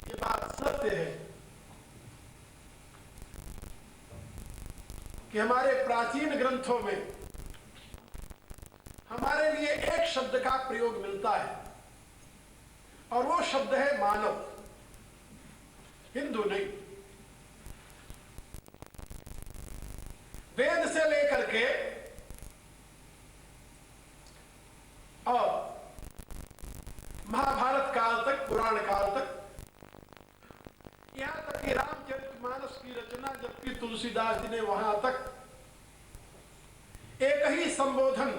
ये बात सत्य है कि हमारे प्राचीन ग्रंथों में हमारे लिए एक शब्द का प्रयोग मिलता है और वो शब्द है मानव, हिंदू नहीं। वेद से लेकर के और महाभारत काल तक, पुराण काल तक, यहां तक कि रामचरितमानस की रचना जबकि तुलसीदास जी ने, वहां तक एक ही संबोधन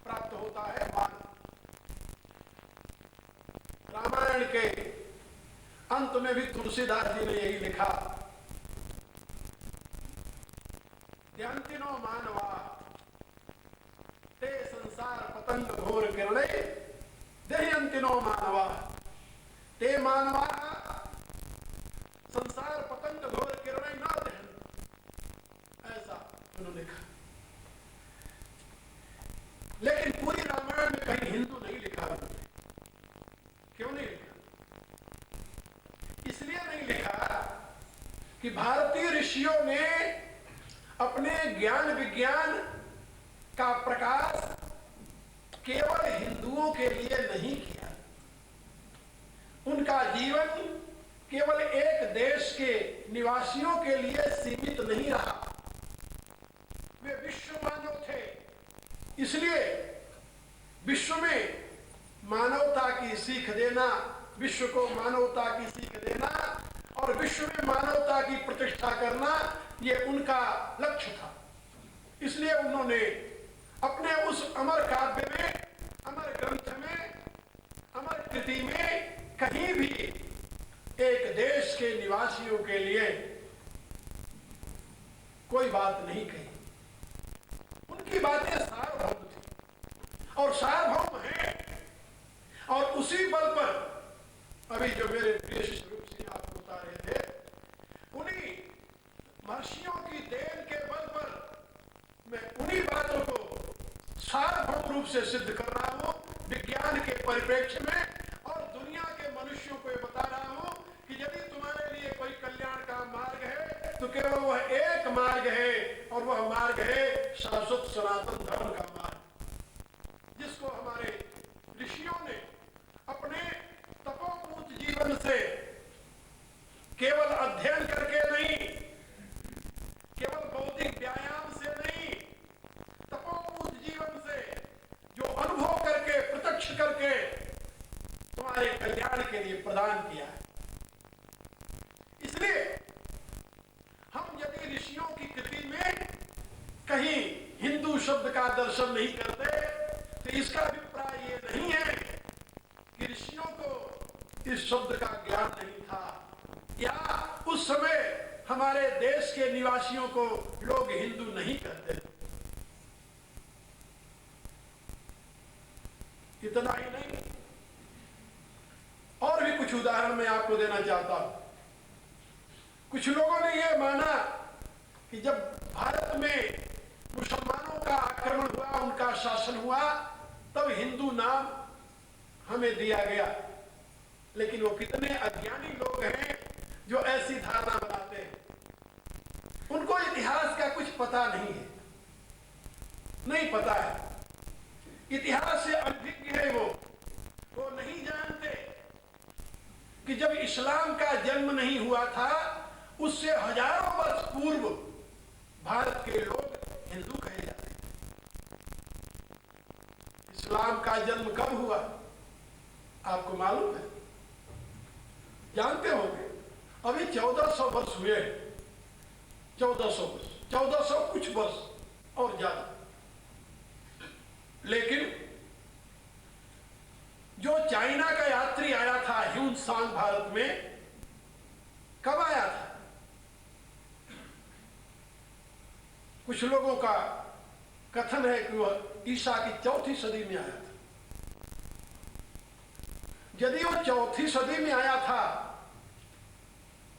प्राप्त होता है, मानव। रामायण के अंत में भी तुलसीदास जी ने यही लिखा, ध्यंतिनो मानवा ते संसार पतंग घोर किरणे दह्यंतिनो मानवा, ते मानवा संसार पतंग घोर किरणे न दहन, ऐसा उन्होंने लिखा। लेकिन पूरी रामायण में कहीं हिंदू नहीं लिखा उन्होंने। क्यों नहीं लिखा? इसलिए नहीं लिखा कि भारतीय ऋषियों ने अपने ज्ञान विज्ञान का प्रकाश केवल हिंदुओं के लिए नहीं किया। उनका जीवन केवल एक देश के निवासियों के लिए सीमित नहीं रहा, वे विश्व मानव थे। इसलिए विश्व में मानवता की सीख देना, विश्व को मानवता की सीख देना और विश्व में मानवता की प्रतिष्ठा करना, यह उनका लक्ष्य था। इसलिए उन्होंने अपने उस अमर काव्य में, अमर ग्रंथ में, अमर कृति में कहीं भी एक देश के निवासियों के लिए कोई बात नहीं कही। उनकी बातें सार्वभौम थी और सार्वभौम है। और उसी बल पर अभी जो मेरे प्रिय स्वरूप सिंह आप बता रहे थे, उन्हीं महर्षियों की देन के बल पर मैं उन्हीं बातों को सार्वभौम रूप से सिद्ध कर रहा हूं, विज्ञान के परिप्रेक्ष्य में, और दुनिया के मनुष्यों को ये बता रहा हूं कि यदि तुम्हारे लिए कोई कल्याण का मार्ग है तो केवल वह एक मार्ग है, और वह मार्ग है शाश्वत सनातन धर्म का मार्ग, जिसको हमारे ऋषियों ने अपने तपोपूत जीवन से केवल अध्ययन करके नहीं, केवल बौद्धिक व्यायाम से नहीं, तपोपूत जीवन से जो अनुभव करके, प्रत्यक्ष करके तुम्हारे कल्याण के लिए प्रदान किया है। इसलिए हम यदि ऋषियों की कृति में कहीं हिंदू शब्द का दर्शन नहीं करते तो इसका अभिप्राय ये नहीं है कि ऋषियों को इस शब्द का ज्ञान नहीं था, या उस समय हमारे देश के निवासियों को लोग हिंदू नहीं कहते। इतना ही नहीं, और भी कुछ उदाहरण मैं आपको देना चाहता हूं। कुछ लोगों ने यह माना कि जब भारत में मुसलमानों का आक्रमण हुआ, उनका शासन हुआ, तब हिंदू नाम हमें दिया गया। लेकिन वो कितने अज्ञानी लोग हैं जो ऐसी धारणा बनाते हैं। उनको इतिहास का कुछ पता नहीं है, नहीं पता है, इतिहास से अनभिज्ञ है। वो नहीं जानते कि जब इस्लाम का जन्म नहीं हुआ था, उससे हजारों वर्ष पूर्व भारत के लोग हिंदू कहे जाते हैं। इस्लाम का जन्म कब हुआ आपको मालूम है? जानते होंगे। अभी 1400 वर्ष हुए, 1400 वर्ष, 1400 कुछ वर्ष और ज्यादा। लेकिन जो चाइना का यात्री आया था ह्यून सांग भारत में, कब आया था? कुछ लोगों का कथन है कि वह ईसा की 4वीं सदी में आया था। यदि वो 4वीं सदी में आया था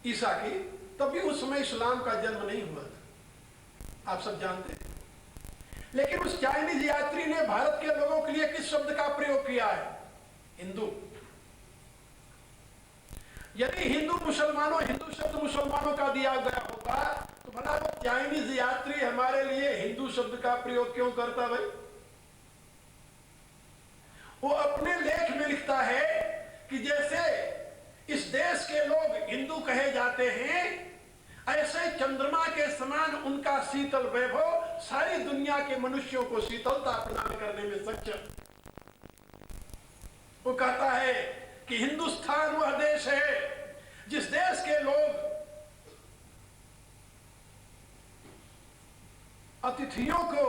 ईसा की, तभी उस समय इस्लाम का जन्म नहीं हुआ था, आप सब जानते हैं। लेकिन उस चाइनीज यात्री ने भारत के लोगों के लिए किस शब्द का प्रयोग किया है? हिंदू। यदि हिंदू शब्द मुसलमानों का दिया गया होता तो भला वो चाइनीज यात्री हमारे लिए हिंदू शब्द का प्रयोग क्यों करता भाई? वो अपने लेख में लिखता है कि जैसे इस देश के लोग हिंदू कहे जाते हैं, ऐसे चंद्रमा के समान उनका शीतल वैभव सारी दुनिया के मनुष्यों को शीतलता प्रदान करने में सक्षम। वो कहता है कि हिंदुस्तान वह देश है जिस देश के लोग अतिथियों को,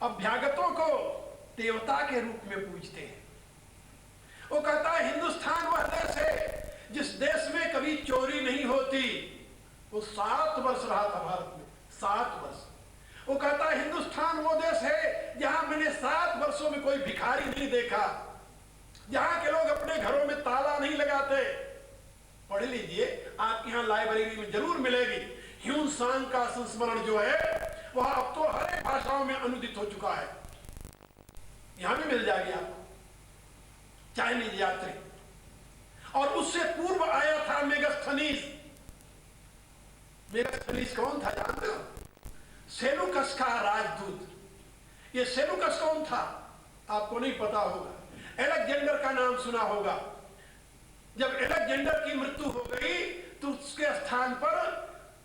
अभ्यागतों को देवता के रूप में पूजते हैं। वो कहता है हिंदुस्तान वह देश है जिस देश में कभी चोरी नहीं होती। वो 7 वर्ष रहा था भारत में, 7 वर्ष। वो कहता है हिंदुस्तान वो देश है जहां मैंने 7 वर्षों में कोई भिखारी नहीं देखा, जहां के लोग अपने घरों में ताला नहीं लगाते। पढ़ लीजिए, आपके यहां लाइब्रेरी में जरूर मिलेगी। ह्यून सांग का संस्मरण जो है वह अब तो हर एक भाषाओं में अनुदित हो चुका है, यहां भी मिल जाएगी आपको। चाइनीज यात्री। और उससे पूर्व आया था मेगास्थनीज। मेगास्थनीज कौन था जानते हो? सेलुकस का राजदूत। ये सेलुकस कौन था आपको नहीं पता होगा। एलेक्जेंडर का नाम सुना होगा। जब एलेक्जेंडर की मृत्यु हो गई तो उसके स्थान पर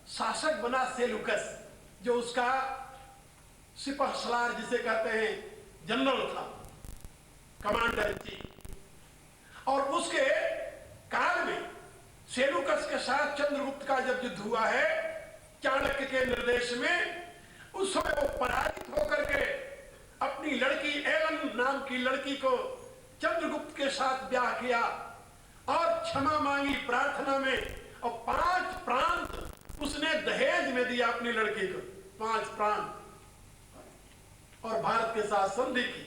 शासक बना सेलुकस, जो उसका सिपहसालार जिसे कहते हैं जनरल था, कमांडर इन चीफ। और उसके काल में सेलुकस के साथ चंद्रगुप्त का जब युद्ध हुआ है चाणक्य के निर्देश में, उस समय वो पराजित होकर के अपनी लड़की एलन नाम की लड़की को चंद्रगुप्त के साथ ब्याह किया और क्षमा मांगी प्रार्थना में, और 5 प्रांत उसने दहेज में दिया अपनी लड़की को, 5 प्रांत, और भारत के साथ संधि की।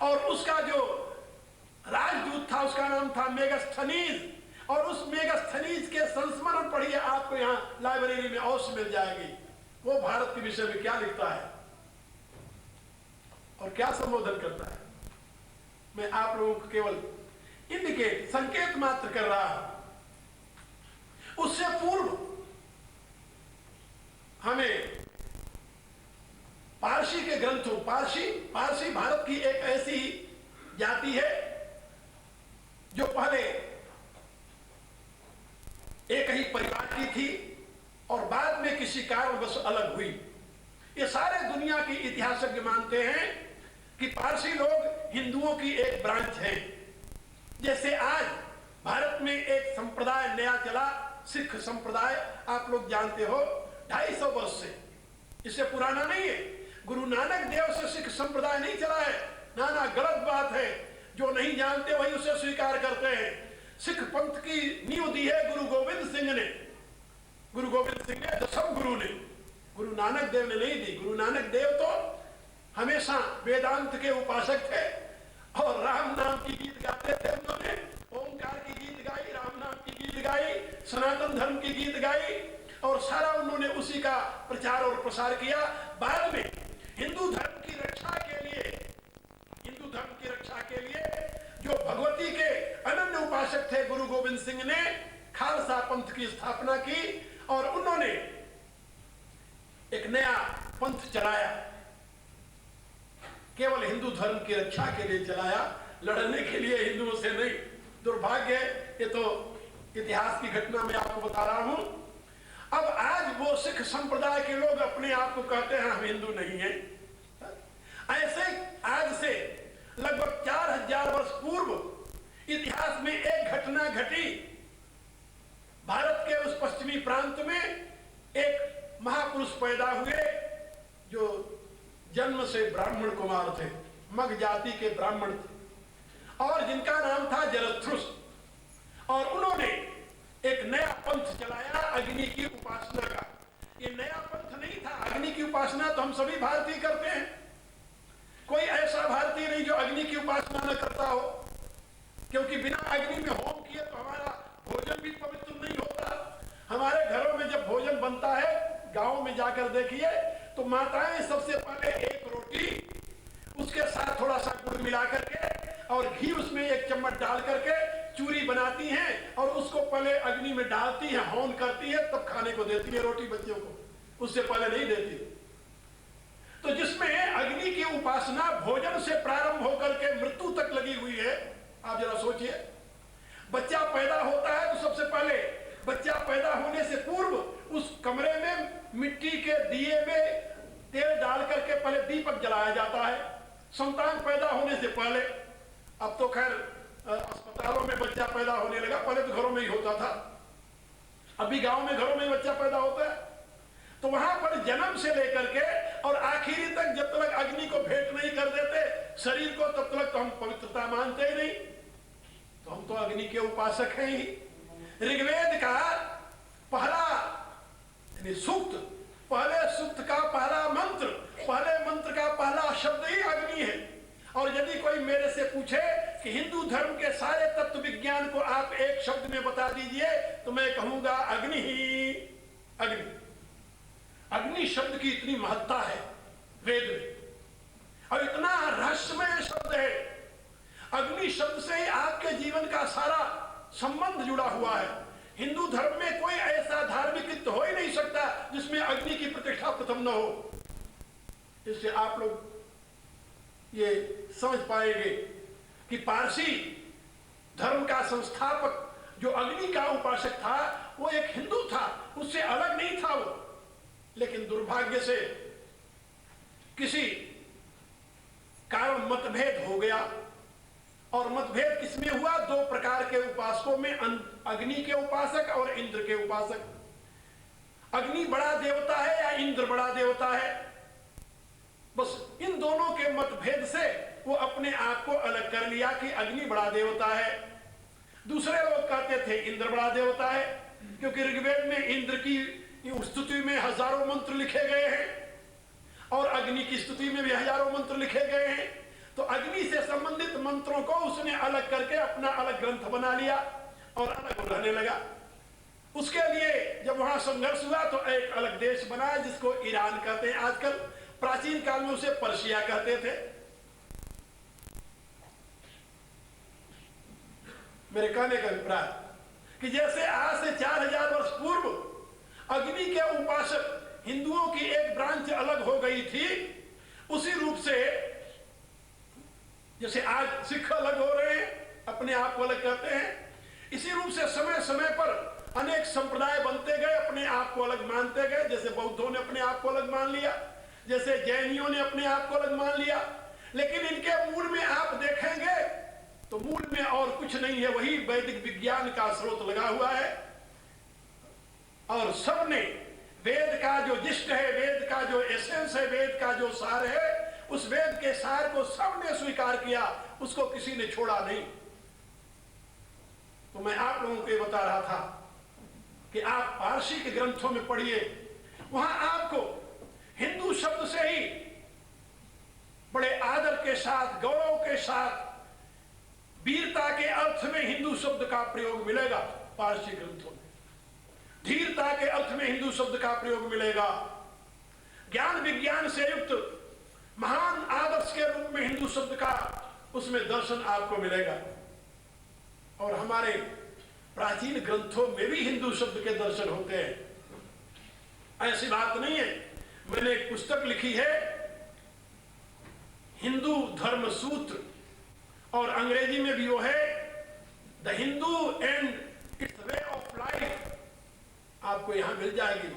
और उसका जो राजदूत था उसका नाम था मेगास्थनीज। और उस मेगास्थनीज के संस्मरण पढ़िए, आपको यहां लाइब्रेरी में अवश्य मिल जाएगी। वो भारत के विषय में क्या लिखता है और क्या संबोधन करता है। मैं आप लोगों को केवल इंडिकेट, संकेत मात्र कर रहा हूं। उससे पूर्व हमें पारसी के ग्रंथों, पारसी भारत की एक ऐसी जाति है जो पहले एक ही परिवार की थी और बाद में किसी कारणवश अलग हुई। ये सारे दुनिया के इतिहासज्ञ मानते हैं कि पारसी लोग हिंदुओं की एक ब्रांच है। जैसे आज भारत में एक संप्रदाय नया चला, सिख संप्रदाय, आप लोग जानते हो, 250 वर्ष से, इससे पुराना नहीं है। गुरु नानक देव से सिख संप्रदाय नहीं चला है, ना ना, गलत बात है। जो नहीं जानते वही उसे स्वीकार करते हैं। सिख पंथ की नींव दी है गुरु गोविंद सिंह ने। गुरु गोविंद सिंह ने, दसम गुरु ने, गुरु नानक देव ने नहीं दी। गुरु नानक देव तो हमेशा वेदांत के उपासक थे और राम नाम की गीत गाते थे। उन्होंने ओंकार की गीत गाई, राम नाम की गीत गाई, सनातन धर्म की गीत गाई, और सारा उन्होंने उसी का प्रचार और प्रसार किया। बाद में हिंदू धर्म की रक्षा के लिए जो भगवती के अनन्य उपासक थे, गुरु गोविंद सिंह ने खालसा पंथ की स्थापना की और उन्होंने एक नया पंथ चलाया। केवल हिंदू धर्म की रक्षा के लिए चलाया, लड़ने के लिए हिंदुओं से नहीं। दुर्भाग्य, ये तो इतिहास की घटना में आपको बता रहा हूं। अब आज वो सिख संप्रदाय के लोग अपने आप को कहते हैं हम हिंदू नहीं हैं। ऐसे आज से लगभग 4000 वर्ष पूर्व इतिहास में एक घटना घटी। भारत के उस पश्चिमी प्रांत में एक महापुरुष पैदा हुए जो जन्म से ब्राह्मण कुमार थे, मग जाति के ब्राह्मण थे, और जिनका नाम था जरथ्रुस। और उन्होंने एक नया पंथ चलाया, अग्नि की उपासना का। ये नया पंथ नहीं था, अग्नि की उपासना तो हम सभी भारतीय करते हैं। कोई ऐसा भारतीय नहीं जो अग्नि की उपासना न करता हो, क्योंकि बिना अग्नि में होम किए तो हमारा भोजन भी पवित्र नहीं होता। हमारे घरों में जब भोजन बनता है, गांव में जाकर देखिए तो माताएं सबसे पहले एक रोटी, उसके साथ थोड़ा सा गुड़ मिला करके और घी उसमें 1 चम्मच डाल करके चूरी बनाती हैं और उसको पहले अग्नि में डालती हैं, हवन करती है, तब खाने को देती है रोटी बच्चों को, उससे पहले नहीं देती। तो जिसमें अग्नि की उपासना भोजन से प्रारंभ होकर के मृत्यु तक लगी हुई है, आप जरा सोचिए। बच्चा पैदा होता है तो सबसे पहले बच्चा पैदा होने से पूर्व उस कमरे में मिट्टी के दिए में तेल डाल करके पहले दीपक जलाया जाता है, संतान पैदा होने से पहले। अब तो खैर अस्पतालों में बच्चा पैदा होने लगा, पहले तो घरों में ही होता था, अभी गांव में घरों में बच्चा पैदा होता है। तो वहां पर जन्म से लेकर के और आखिरी तक जब तक अग्नि को भेंट नहीं कर देते शरीर को, तब तक तो हम पवित्रता मानते ही नहीं, तो हम तो अग्नि के उपासक हैं ही। ऋग्वेद का पहला सूक्त, पहले सूक्त का पहला मंत्र, पहले मंत्र का पहला शब्द ही अग्नि है। और यदि कोई मेरे से पूछे कि हिंदू धर्म के सारे तत्व विज्ञान को आप एक शब्द में बता दीजिए, तो मैं कहूंगा अग्नि ही अग्नि। अग्नि शब्द की इतनी महत्ता है वेद में, और इतना रहस्यमय शब्द है। अग्नि शब्द से ही आपके जीवन का सारा संबंध जुड़ा हुआ है। हिंदू धर्म में कोई ऐसा धार्मिक कृत्य हो ही नहीं सकता जिसमें अग्नि की प्रतिष्ठा प्रथम न हो। इससे आप लोग ये समझ पाएंगे कि पारसी धर्म का संस्थापक जो अग्नि का उपासक था वो एक हिंदू था, उससे अलग नहीं था वो। लेकिन दुर्भाग्य से किसी कारण मतभेद हो गया, और मतभेद किसमें हुआ? दो प्रकार के उपासकों में, अग्नि के उपासक और इंद्र के उपासक। अग्नि बड़ा देवता है या इंद्र बड़ा देवता है, बस इन दोनों के मतभेद से वो अपने आप को अलग कर लिया कि अग्नि बड़ा देवता है। दूसरे लोग कहते थे इंद्र बड़ा देवता है, क्योंकि ऋग्वेद में इंद्र की स्तुति में हजारों मंत्र लिखे गए हैं और अग्नि की स्तुति में भी हजारों मंत्र लिखे गए हैं। तो अग्नि से संबंधित मंत्रों को उसने अलग करके अपना अलग ग्रंथ बना लिया और अलग रहने लगा। उसके लिए जब वहां संघर्ष हुआ तो एक अलग देश बना जिसको ईरान कहते हैं आजकल, प्राचीन काल में उसे पर्शिया कहते थे। मेरे कहने का अभिप्राय कि जैसे आज से 4000 वर्ष पूर्व अग्नि के उपासक हिंदुओं की एक ब्रांच अलग हो गई थी, उसी रूप से जैसे आज सिख अलग हो रहे हैं, अपने आप को अलग करते हैं, इसी रूप से समय समय पर अनेक संप्रदाय बनते गए, अपने आप को अलग मानते गए। जैसे बौद्धों ने अपने आप को अलग मान लिया, जैसे जैनियों ने अपने आप को अलग मान लिया। लेकिन इनके मूल में आप देखेंगे तो मूल में और कुछ नहीं है, वही वैदिक विज्ञान का स्रोत लगा हुआ है। और सबने वेद का जो जिष्ट है, वेद का जो एसेंस है, वेद का जो सार है, उस वेद के सार को सबने स्वीकार किया, उसको किसी ने छोड़ा नहीं। तो मैं आप लोगों को ये बता रहा था कि आप पारसी के ग्रंथों में पढ़िए, वहां आपको हिंदू शब्द से ही बड़े आदर के साथ, गौरव के साथ, वीरता के अर्थ में हिंदू शब्द का प्रयोग मिलेगा। पारसी ग्रंथों में धीरता के अर्थ में हिंदू शब्द का प्रयोग मिलेगा। ज्ञान विज्ञान से युक्त महान आदर्श के रूप में हिंदू शब्द का उसमें दर्शन आपको मिलेगा। और हमारे प्राचीन ग्रंथों में भी हिंदू शब्द के दर्शन होते हैं, ऐसी बात नहीं है। मैंने एक पुस्तक लिखी है हिंदू धर्म सूत्र, और अंग्रेजी में भी वो है the Hindu and it's way of life, आपको यहां मिल जाएगी।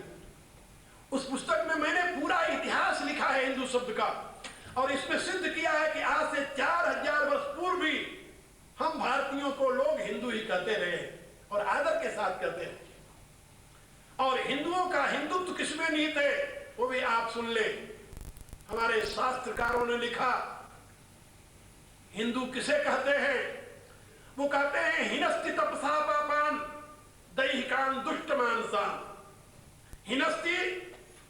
उस पुस्तक में मैंने पूरा इतिहास लिखा है हिंदू शब्द का, और इसमें सिद्ध किया है कि आज से 4000 वर्ष पूर्व भी हम भारतीयों को लोग हिंदू ही कहते रहे और आदर के साथ कहते हैं। और हिंदुओं का हिंदुत्व किसमें निहित है वो भी आप सुन ले। हमारे शास्त्रकारों ने लिखा, हिंदू किसे कहते हैं? वो कहते हैं हिनस्ति तपसा पापान दैहिकान दुष्ट मानसान। हिनस्ति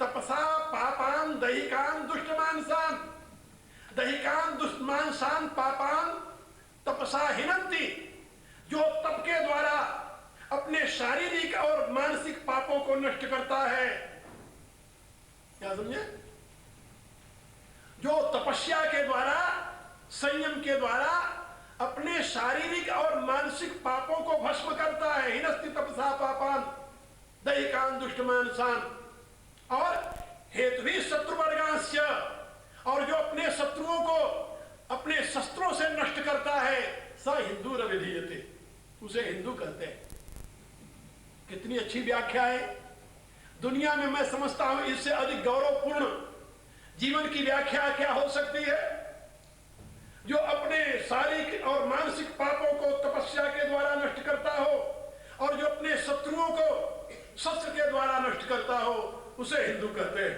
तपसा पापान दैहिकान दुष्ट मानसान। दैहिकान दुष्ट मानसान पापान तपसा हिनंती। जो तप के द्वारा अपने शारीरिक और मानसिक पापों को नष्ट करता है, क्या समझे? जो तपस्या के द्वारा, संयम के द्वारा अपने शारीरिक और मानसिक मानसिक पापों को भस्म करता है। हिनस्ति तपसा पापान दैहिकान दुष्टमानसान। और हेतु भी शत्रुवर्गांस्य, और जो अपने शत्रुओं को अपने शस्त्रों से नष्ट करता है, स हिंदू रविधीयते, उसे हिंदू कहते हैं। कितनी अच्छी व्याख्या है। दुनिया में मैं समझता हूं इससे अधिक गौरवपूर्ण जीवन की व्याख्या क्या हो सकती है। जो अपने शारीरिक और मानसिक पापों को तपस्या के द्वारा नष्ट करता हो, और जो अपने शत्रुओं को शस्त्र के द्वारा नष्ट करता हो, उसे हिंदू कहते हैं।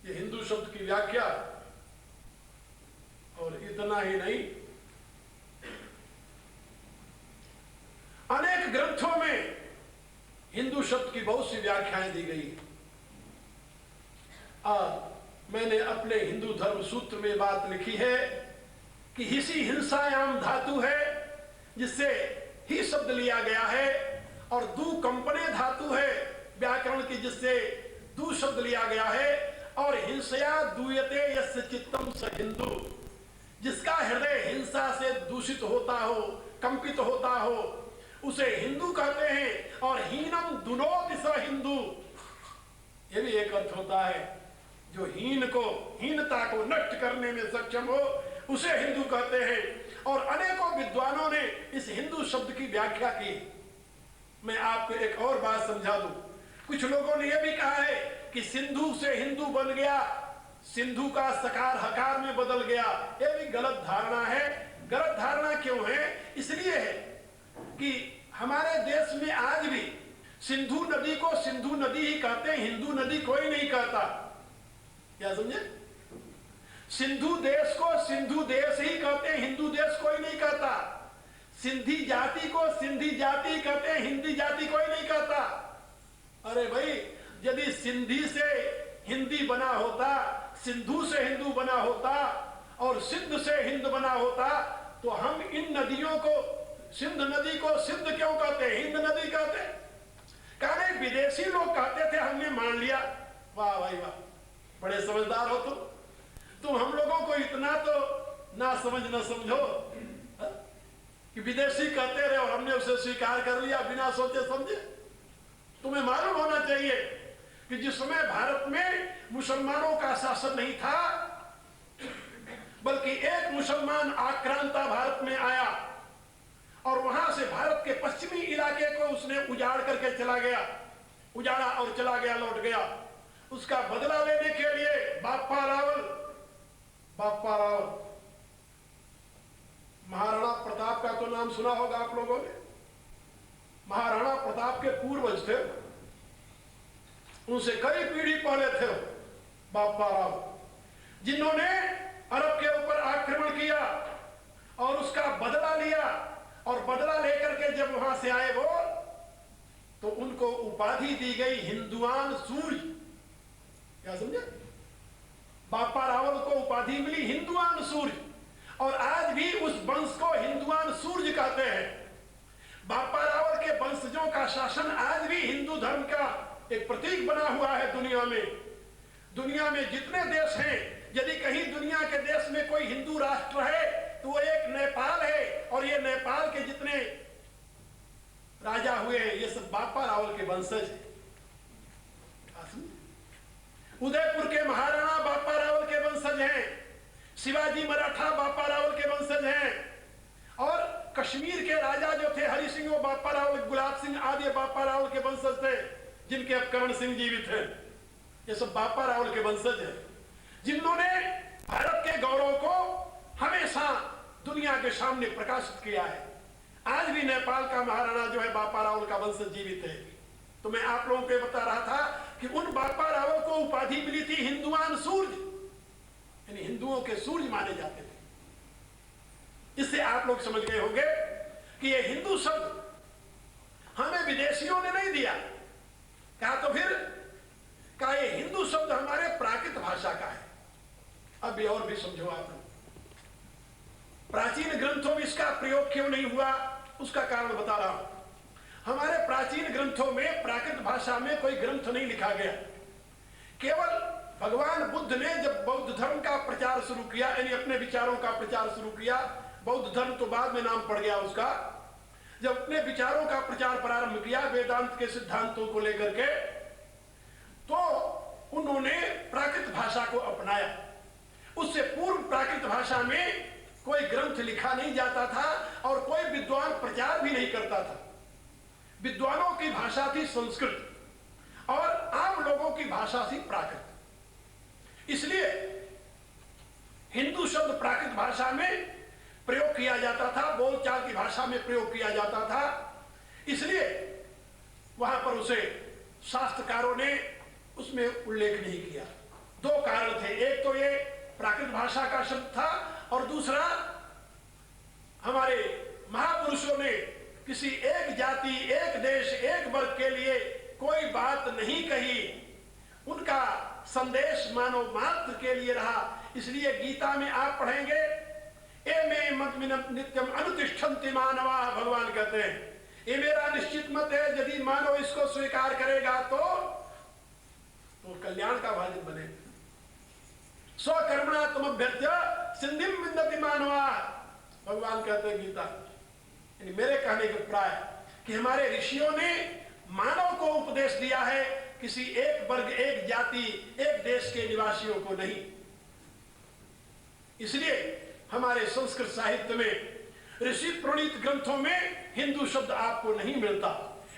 ये हिंदू शब्द की व्याख्या। और इतना ही नहीं, अनेक ग्रंथों में हिंदू शब्द की बहुत सी व्याख्याएं दी गई। मैंने अपने हिंदू धर्म सूत्र में बात लिखी है कि हिसी हिंसायाम धातु है, जिससे ही शब्द लिया गया है, और दू कंपने धातु है व्याकरण की, जिससे दू शब्द लिया गया है, और हिंसया दूयते यस्य चित्तम स हिंदू, जिसका हृदय हिंसा से दूषित होता हो, कंपित होता हो, उसे हिंदू कहते हैं। और हीनम दुनोति स हिंदू, ये भी एक अर्थ होता है। जो हीनता को नष्ट करने में सक्षम हो, उसे हिंदू कहते हैं। और अनेकों विद्वानों ने इस हिंदू शब्द की व्याख्या की। मैं आपको एक और बात समझा दूं। कुछ लोगों ने यह भी कहा है कि सिंधु से हिंदू बन गया, सिंधु का सकार हकार में बदल गया। यह भी गलत धारणा है। गलत धारणा क्यों है? इसलिए है कि हमारे देश में आज भी सिंधु नदी को सिंधु नदी ही कहते हैं, हिंदू नदी कोई नहीं कहता। क्या समझे? सिंधु देश को सिंधु देश ही कहते हैं, हिंदू देश कोई नहीं कहता। सिंधी जाति को सिंधी जाति कहते हैं, हिंदी जाति कोई नहीं कहता। अरे भाई, यदि सिंधी से हिंदी बना होता, सिंधु से हिंदू बना होता, और सिंध से हिंद बना होता, तो हम इन नदियों को, सिंध नदी को सिंध क्यों कहते हैं, हिंद नदी कहते? कहने विदेशी लोग कहते थे, हमने मान लिया। वाह भाई वाह, बड़े समझदार हो तुम हम लोगों को इतना तो ना समझो कि विदेशी कहते रहे और हमने उसे स्वीकार कर लिया बिना सोचे समझे। तुम्हें मालूम होना चाहिए कि जिस समय भारत में मुसलमानों का शासन नहीं था, बल्कि एक मुसलमान आक्रांता भारत में आया और वहां से भारत के पश्चिमी इलाके को उसने उजाड़ करके चला गया, उजाड़ा और चला गया, लौट गया। उसका बदला लेने के लिए बाप्पा रावल महाराणा प्रताप का तो नाम सुना होगा आप लोगों ने। महाराणा प्रताप के पूर्वज थे, उनसे कई पीढ़ी पहले थे बाप्पा रावल, जिन्होंने अरब के ऊपर आक्रमण किया और उसका बदला लिया। और बदला लेकर के जब वहां से आए वो, तो उनको उपाधि दी गई हिंदुआन सूर्य। क्या समझे? बाप्पा रावल को उपाधि मिली हिंदुआन सूर्य, और आज भी उस वंश को हिंदुआन सूर्य कहते हैं। बाप्पा रावल के वंशजों का शासन आज भी हिंदू धर्म का एक प्रतीक बना हुआ है दुनिया में। दुनिया में जितने देश हैं, यदि कहीं दुनिया के देश में कोई हिंदू राष्ट्र है तो वो एक नेपाल है, और ये नेपाल के जितने राजा हुए हैं ये सब बाप्पा रावल के वंशज हैं। उदयपुर के महाराणा बाप्पा रावल के वंशज हैं, शिवाजी मराठा बाप्पा रावल के वंशज हैं, और कश्मीर के राजा जो थे हरि सिंह वो बाप्पा रावल, गुलाब सिंह आदि बाप्पा रावल के वंशज थे, जिनके अब करण सिंह जीवित हैं। ये सब बाप्पा रावल के वंशज हैं, जिन्होंने भारत के गौरव को हमेशा दुनिया के सामने प्रकाशित किया है। आज भी नेपाल का महाराणा जो है बाप्पा रावल का वंशज जीवित है। तो मैं आप लोगों को बता रहा था कि उन बाप्पा रावल को उपाधि मिली थी हिंदुआन सूर्य, यानी हिंदुओं के सूर्य माने जाते थे। इससे आप लोग समझ गए होंगे कि ये हिंदू शब्द हमें विदेशियों ने नहीं दिया। कहा तो फिर कहा ये हिंदू शब्द हमारे प्राकृत भाषा का है। अब ये और भी समझो आप लोग, प्राचीन ग्रंथों में इसका प्रयोग क्यों नहीं हुआ, उसका कारण बता रहा हूं। हमारे प्राचीन ग्रंथों में प्राकृत भाषा में कोई ग्रंथ नहीं लिखा गया। केवल भगवान बुद्ध ने जब बौद्ध धर्म का प्रचार शुरू किया, यानी अपने विचारों का प्रचार शुरू किया, बौद्ध धर्म तो बाद में नाम पड़ गया उसका, जब अपने विचारों का प्रचार प्रारंभ किया वेदांत के सिद्धांतों को लेकर के, तो उन्होंने प्राकृत भाषा को अपनाया। उससे पूर्व प्राकृत भाषा में कोई ग्रंथ लिखा नहीं जाता था और कोई विद्वान प्रचार भी नहीं करता था। विद्वानों की भाषा थी संस्कृत और आम लोगों की भाषा थी प्राकृत। इसलिए हिंदू शब्द प्राकृत भाषा में प्रयोग किया जाता था, बोलचाल की भाषा में प्रयोग किया जाता था। इसलिए वहां पर उसे शास्त्रकारों ने उसमें उल्लेख नहीं किया। दो कारण थे, एक तो ये प्राकृत भाषा का शब्द था और दूसरा हमारे महापुरुषों ने किसी एक जाति, एक देश, एक वर्ग के लिए कोई बात नहीं कही। उनका संदेश मानव मात्र के लिए रहा। इसलिए गीता में आप पढ़ेंगे, एमे मत नित्यम अनुतिष्ठन्ति मानवा, भगवान कहते हैं ये मेरा निश्चित मत है, यदि मानव इसको स्वीकार करेगा तो कल्याण का भाजन बने। स्वकर्मणा तुम अभ्यर्थ्य सिद्धिम विन्दति मानवा, भगवान कहते हैं गीता। मेरे कहने के प्राय कि हमारे ऋषियों ने मानव को उपदेश दिया है, किसी एक वर्ग, एक जाति, एक देश के निवासियों को नहीं। इसलिए हमारे संस्कृत साहित्य में ऋषि प्रणीत ग्रंथों में हिंदू शब्द आपको नहीं मिलता,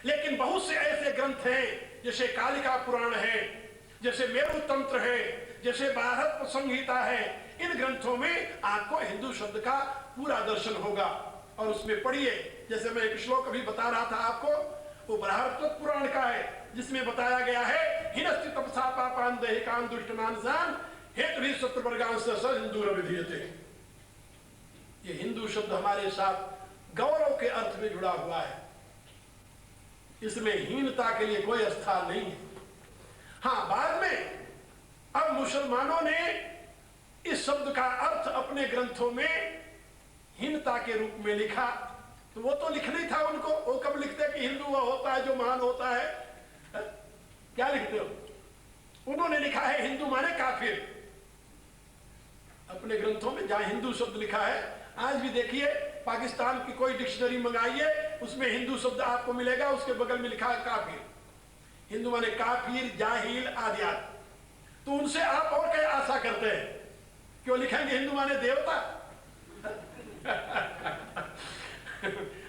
लेकिन बहुत से ऐसे ग्रंथ हैं जैसे कालिका पुराण है, जैसे मेरु तंत्र है, जैसे भारत संहिता है। इन ग्रंथों में आपको हिंदू शब्द का पूरा दर्शन होगा। और उसमें पढ़िए, जैसे मैं एक श्लोक अभी बता रहा था आपको, वो बृहस्पति पुराण का है, जिसमें बताया गया है हिनस्ति तपसा पापान दैहिकान दुष्टमानसान हेतु ही शत्रुवर्गान से हिंदू विधीयते। ये हिंदू शब्द हमारे साथ गौरव के अर्थ में जुड़ा हुआ है। इसमें हीनता के लिए कोई स्थान नहीं है। हाँ, बाद में अब मुसलमानों ने इस शब्द का अर्थ अपने ग्रंथों में हीनता के रूप में लिखा। तो वो तो लिखना ही था उनको। वो कब लिखते कि हिंदू वह होता है जो महान होता है? क्या लिखते हो? उन्होंने लिखा है हिंदू माने काफिर अपने ग्रंथों में, जहां हिंदू शब्द लिखा है। आज भी देखिए, पाकिस्तान की कोई डिक्शनरी मंगाइए, उसमें हिंदू शब्द आपको मिलेगा, उसके बगल में लिखा है काफिर। हिंदू माने काफिर, जाहिल आदि आदि। तो उनसे आप और क्या आशा करते हैं? क्यों लिखेंगे हिंदू माने देवता?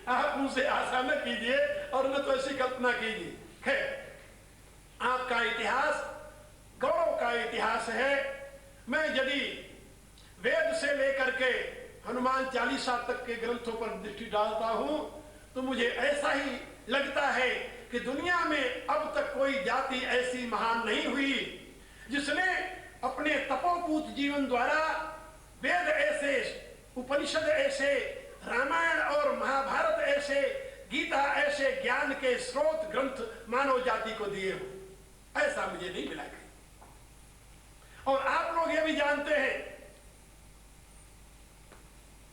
आप उनसे आशा न कीजिए और न तो ऐसी कल्पना कीजिए। खैर, आपका इतिहास गौरव का इतिहास है। मैं यदि वेद से लेकर के हनुमान चालीसा तक के ग्रंथों पर दृष्टि डालता हूं तो मुझे ऐसा ही लगता है कि दुनिया में अब तक कोई जाति ऐसी महान नहीं हुई जिसने अपने तपोपूत जीवन द्वारा वेद ऐसे, उपनिषद ऐसे, रामायण और महाभारत ऐसे, गीता ऐसे ज्ञान के स्रोत ग्रंथ मानव जाति को दिए हो। ऐसा मुझे नहीं मिला कहीं। और आप लोग ये भी जानते हैं,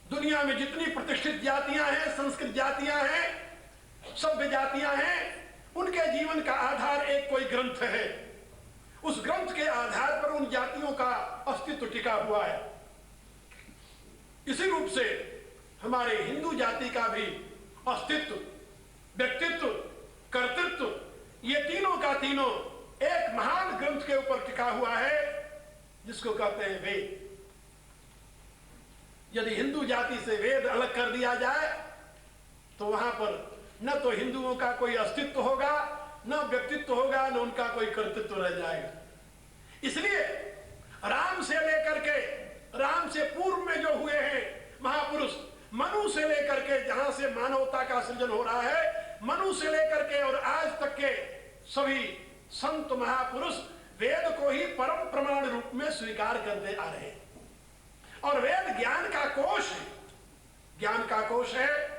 दुनिया में जितनी प्रतिष्ठित जातियां हैं, संस्कृत जातियां हैं, सभ्य जातियां हैं, उनके जीवन का आधार एक कोई ग्रंथ है। उस ग्रंथ के आधार पर उन जातियों का अस्तित्व टिका हुआ है। इसी रूप से हमारे हिंदू जाति का भी अस्तित्व, व्यक्तित्व, कर्तृत्व, ये तीनों का तीनों एक महान ग्रंथ के ऊपर टिका हुआ है, जिसको कहते हैं वेद। यदि हिंदू जाति से वेद अलग कर दिया जाए तो वहां पर न तो हिंदुओं का कोई अस्तित्व होगा, न व्यक्तित्व होगा, न उनका कोई कर्तृत्व रह जाएगा। इसलिए राम से लेकर के, राम से पूर्व में जो हुए हैं महापुरुष, मनु से लेकर के जहां से मानवता का सृजन हो रहा है, मनु से लेकर के और आज तक के सभी संत महापुरुष वेद को ही परम प्रमाण रूप में स्वीकार करते आ रहे हैं। और वेद ज्ञान का कोश है, ज्ञान का कोश है।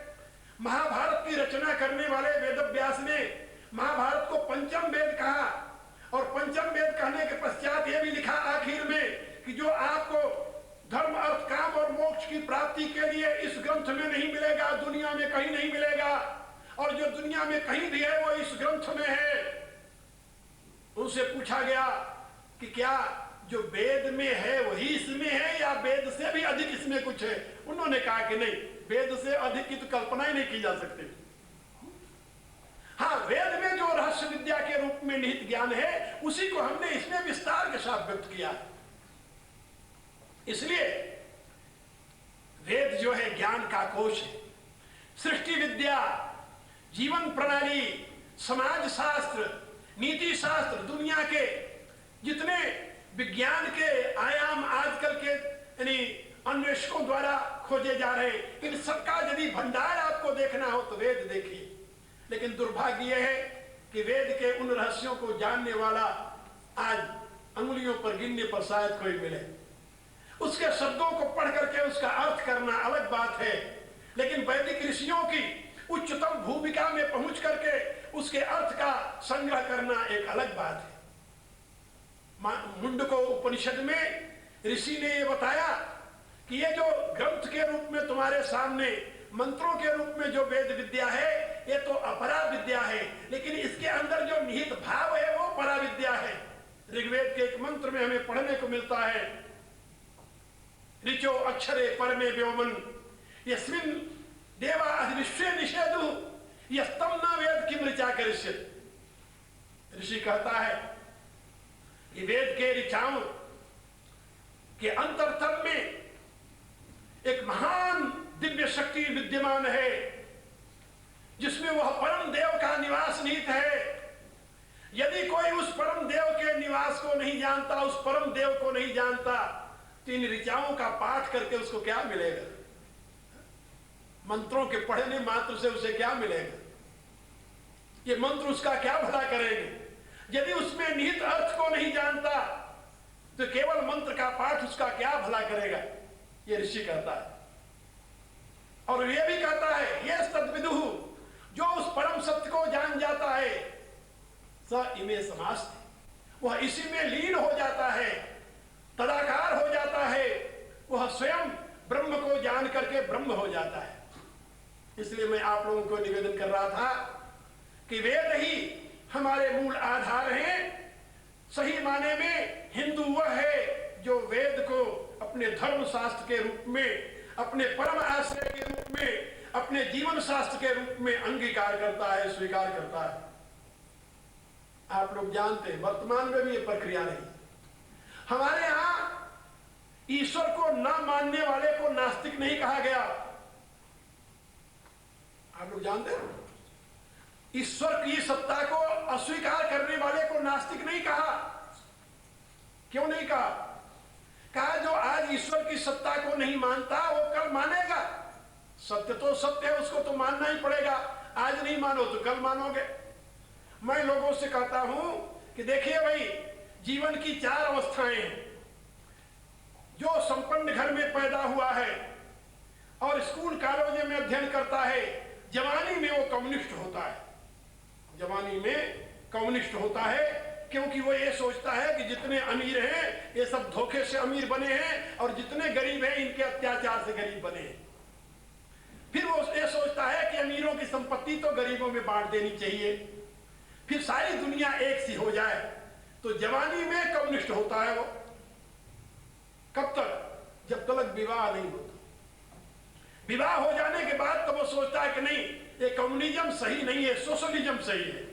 महाभारत की रचना करने वाले वेदव्यास ने महाभारत को पंचम वेद कहा, और पंचम वेद कहने के पश्चात यह भी लिखा आखिर में कि जो आपको धर्म, अर्थ, काम और मोक्ष की प्राप्ति के लिए इस ग्रंथ में नहीं मिलेगा, दुनिया में कहीं नहीं मिलेगा, और जो दुनिया में कहीं भी है वो इस ग्रंथ में है। उनसे पूछा गया कि क्या जो वेद में है वही इसमें है या वेद से भी अधिक इसमें कुछ है? उन्होंने कहा कि नहीं, वेद से अधिक की तो कल्पना ही नहीं की जा सकती। हाँ, वेद में जो रहस्य विद्या के रूप में निहित ज्ञान है उसी को हमने इसमें विस्तार के साथ व्यक्त किया। इसलिए वेद जो है ज्ञान का कोश है। सृष्टि विद्या, जीवन प्रणाली, समाज शास्त्र, नीति शास्त्र, दुनिया के जितने विज्ञान के आयाम आजकल के यानी अन्वेषकों द्वारा खोजे जा रहे हैं, इन सबका यदि भंडार आपको देखना हो तो वेद देखिए। लेकिन दुर्भाग्य यह है कि वेद के उन रहस्यों को जानने वाला आज अंगुलियों पर गिनने पर शायद कोई मिले। उसके शब्दों को पढ़ करके उसका अर्थ करना अलग बात है, लेकिन वैदिक ऋषियों की उच्चतम भूमिका में पहुंच करके उसके अर्थ का संग्रह करना एक अलग बात है। मुंडको उपनिषद में ऋषि ने यह बताया कि ये जो ग्रंथ के रूप में तुम्हारे सामने मंत्रों के रूप में जो वेद विद्या है ये तो अपरा विद्या है, लेकिन इसके अंदर जो निहित भाव है वो परा विद्या है। ऋग्वेद के एक मंत्र में हमें पढ़ने को मिलता है, ऋचो अक्षरे परमे व्योमन यस्मिन् देवा अधिविश्वे निषेधु यस्तम न वेद किम ऋचा करिष्यति। ऋषि कहता है कि वेद के ऋचाओं के अंतरतम में एक महान दिव्य शक्ति विद्यमान है जिसमें वह परम देव का निवास निहित है। यदि कोई उस परम देव के निवास को नहीं जानता, उस परम देव को नहीं जानता, तो इन ऋचाओं का पाठ करके उसको क्या मिलेगा? मंत्रों के पढ़ने मात्र से उसे क्या मिलेगा? ये मंत्र उसका क्या भला करेंगे? यदि उसमें निहित अर्थ को नहीं जानता तो केवल मंत्र का पाठ उसका क्या भला करेगा? ये ऋषि कहता है। और यह भी कहता है ये तद्विदुः, जो उस परम सत्य को जान जाता है स इमे समास्ते, वह इसी में लीन हो जाता है, तदाकार हो जाता है, वह स्वयं ब्रह्म को जान करके ब्रह्म हो जाता है। इसलिए मैं आप लोगों को निवेदन कर रहा था कि वेद ही हमारे मूल आधार हैं। सही माने में हिंदू वह है जो वेद को अपने धर्म शास्त्र के रूप में, अपने परम आश्रय के रूप में, अपने जीवन शास्त्र के रूप में अंगीकार करता है, स्वीकार करता है। आप लोग जानते हैं वर्तमान में भी ये प्रक्रिया नहीं। हमारे यहां ईश्वर को न मानने वाले को नास्तिक नहीं कहा गया। आप लोग जानते हैं ईश्वर की सत्ता को अस्वीकार करने वाले को नास्तिक नहीं कहा। क्यों नहीं कहा? कहा जो आज ईश्वर की सत्ता को नहीं मानता वो कल मानेगा। सत्य तो सत्य है, उसको तो मानना ही पड़ेगा। आज नहीं मानो तो कल मानोगे। मैं लोगों से कहता हूं कि देखिए भाई, जीवन की चार अवस्थाएं हैं। जो संपन्न घर में पैदा हुआ है और स्कूल कॉलेज में अध्ययन करता है, जवानी में वो कम्युनिस्ट होता है। जवानी में कम्युनिस्ट होता है क्योंकि वो ये सोचता है कि जितने अमीर हैं ये सब धोखे से अमीर बने हैं और जितने गरीब हैं इनके अत्याचार से गरीब बने हैं। फिर वो ये सोचता है कि अमीरों की संपत्ति तो गरीबों में बांट देनी चाहिए, फिर सारी दुनिया एक सी हो जाए। तो जवानी में कम्युनिस्ट होता है वो। कब तक? जब तक विवाह नहीं होता। विवाह हो जाने के बाद तो वो सोचता है कि नहीं, ये कम्युनिज्म सही नहीं है, सोशलिज्म सही है।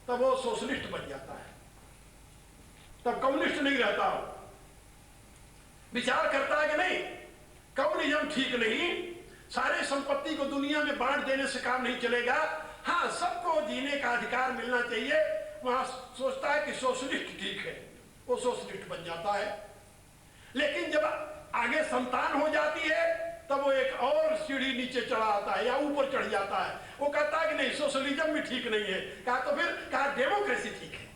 तब वो सोशलिस्ट बन जाता है, तब कम्युनिस्ट नहीं रहता। विचार करता है कि नहीं, कम्युनिज्म ठीक नहीं, सारे संपत्ति को दुनिया में बांट देने से काम नहीं चलेगा। हाँ, सबको जीने का अधिकार मिलना चाहिए। वहां सोचता है कि सोशलिस्ट ठीक है, वो सोशलिस्ट बन जाता है। लेकिन जब आगे संतान हो जाती है तब वो एक और सीढ़ी नीचे चढ़ा आता है या ऊपर चढ़ जाता है। वो कहता है कि नहीं, सोशलिज्म भी ठीक नहीं है। कहा तो फिर कहा डेमोक्रेसी ठीक है,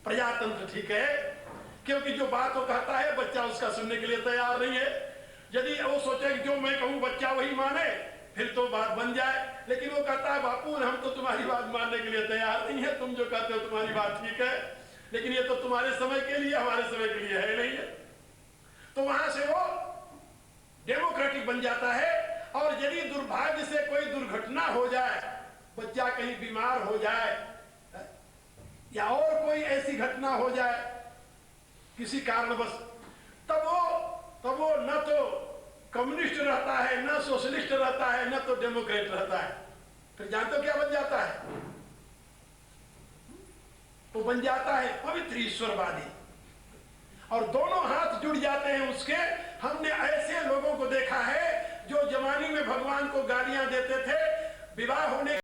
प्रजातंत्र ठीक है, क्योंकि जो बात वो कहता है बच्चा उसका सुनने के लिए तैयार नहीं है। यदि वो सोचे कि जो मैं कहूं बच्चा वही माने फिर तो बात बन जाए। लेकिन वो कहता है बापू हम तो तुम्हारी बात मानने के लिए तैयार नहीं है, तुम जो कहते हो तुम्हारी बात ठीक है, लेकिन ये तो तुम्हारे समय के लिए, हमारे समय के लिए है नहीं है। तो वहां से वो डेमोक्रेटिक बन जाता है। और यदि दुर्भाग्य से कोई दुर्घटना हो जाए, बच्चा कहीं बीमार हो जाए या और कोई ऐसी घटना हो जाए किसी कारणवश, तब वो न तो कम्युनिस्ट रहता है, न सोशलिस्ट रहता है, न तो डेमोक्रेट रहता है। फिर जानते हो क्या बन जाता है? वो बन जाता है पवित्र ईश्वरवादी, और दोनों हाथ जुड़ जाते हैं उसके। हमने ऐसे लोगों को देखा है जो जवानी में भगवान को गालियां देते थे, विवाह होने